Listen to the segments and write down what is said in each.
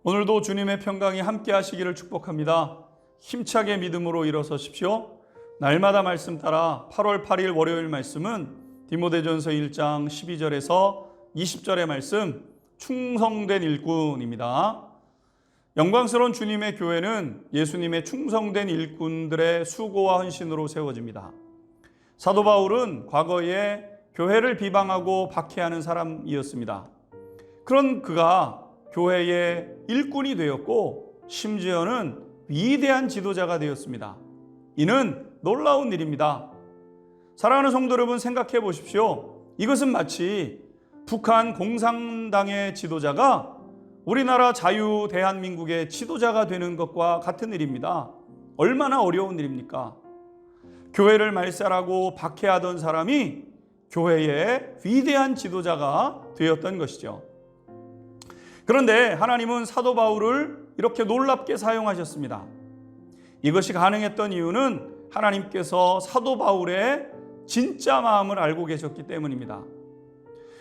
오늘도 주님의 평강이 함께 하시기를 축복합니다. 힘차게 믿음으로 일어서십시오. 날마다 말씀 따라 8월 8일 월요일 말씀은 디모데전서 1장 12절에서 20절의 말씀, 충성된 일꾼입니다. 영광스러운 주님의 교회는 예수님의 충성된 일꾼들의 수고와 헌신으로 세워집니다. 사도 바울은 과거에 교회를 비방하고 박해하는 사람이었습니다. 그런 그가 교회의 일꾼이 되었고 심지어는 위대한 지도자가 되었습니다. 이는 놀라운 일입니다. 사랑하는 성도 여러분, 생각해 보십시오. 이것은 마치 북한 공산당의 지도자가 우리나라 자유 대한민국의 지도자가 되는 것과 같은 일입니다. 얼마나 어려운 일입니까? 교회를 말살하고 박해하던 사람이 교회의 위대한 지도자가 되었던 것이죠. 그런데 하나님은 사도 바울을 이렇게 놀랍게 사용하셨습니다. 이것이 가능했던 이유는 하나님께서 사도 바울의 진짜 마음을 알고 계셨기 때문입니다.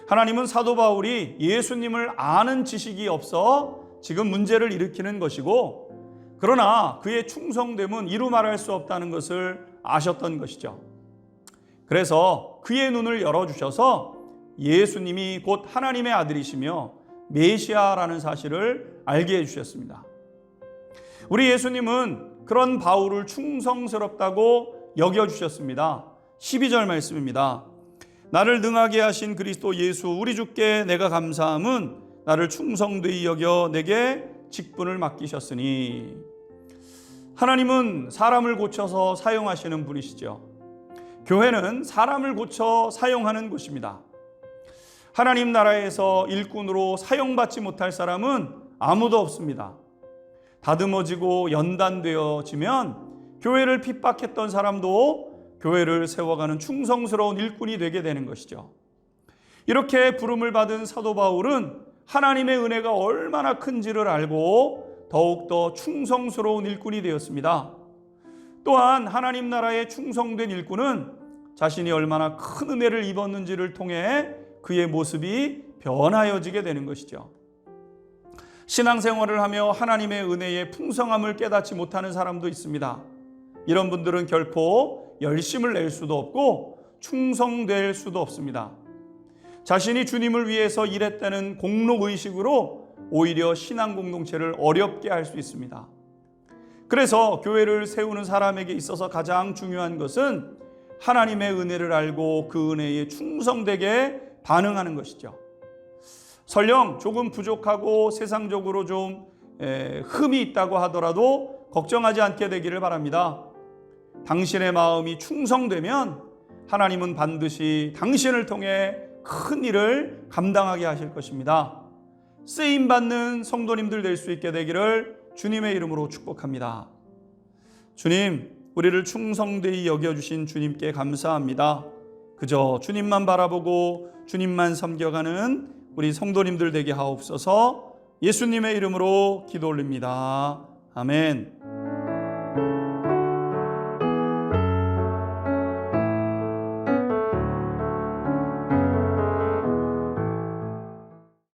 하나님은 사도 바울이 예수님을 아는 지식이 없어 지금 문제를 일으키는 것이고, 그러나 그의 충성됨은 이루 말할 수 없다는 것을 아셨던 것이죠. 그래서 그의 눈을 열어주셔서 예수님이 곧 하나님의 아들이시며 메시아라는 사실을 알게 해주셨습니다. 우리 예수님은 그런 바울을 충성스럽다고 여겨주셨습니다. 12절 말씀입니다. 나를 능하게 하신 그리스도 예수 우리 주께 내가 감사함은 나를 충성되이 여겨 내게 직분을 맡기셨으니. 하나님은 사람을 고쳐서 사용하시는 분이시죠. 교회는 사람을 고쳐 사용하는 곳입니다. 하나님 나라에서 일꾼으로 사용받지 못할 사람은 아무도 없습니다. 다듬어지고 연단되어지면 교회를 핍박했던 사람도 교회를 세워가는 충성스러운 일꾼이 되게 되는 것이죠. 이렇게 부름을 받은 사도 바울은 하나님의 은혜가 얼마나 큰지를 알고 더욱더 충성스러운 일꾼이 되었습니다. 또한 하나님 나라에 충성된 일꾼은 자신이 얼마나 큰 은혜를 입었는지를 통해 그의 모습이 변하여지게 되는 것이죠. 신앙생활을 하며 하나님의 은혜의 풍성함을 깨닫지 못하는 사람도 있습니다. 이런 분들은 결코 열심을 낼 수도 없고 충성될 수도 없습니다. 자신이 주님을 위해서 일했다는 공로의식으로 오히려 신앙 공동체를 어렵게 할 수 있습니다. 그래서 교회를 세우는 사람에게 있어서 가장 중요한 것은 하나님의 은혜를 알고 그 은혜에 충성되게 반응하는 것이죠. 설령 조금 부족하고 세상적으로 좀 흠이 있다고 하더라도 걱정하지 않게 되기를 바랍니다. 당신의 마음이 충성되면 하나님은 반드시 당신을 통해 큰 일을 감당하게 하실 것입니다. 쓰임받는 성도님들 될 수 있게 되기를 주님의 이름으로 축복합니다. 주님, 우리를 충성되이 여겨주신 주님께 감사합니다. 그저 주님만 바라보고 주님만 섬겨가는 우리 성도님들 되게 하옵소서. 예수님의 이름으로 기도 올립니다. 아멘.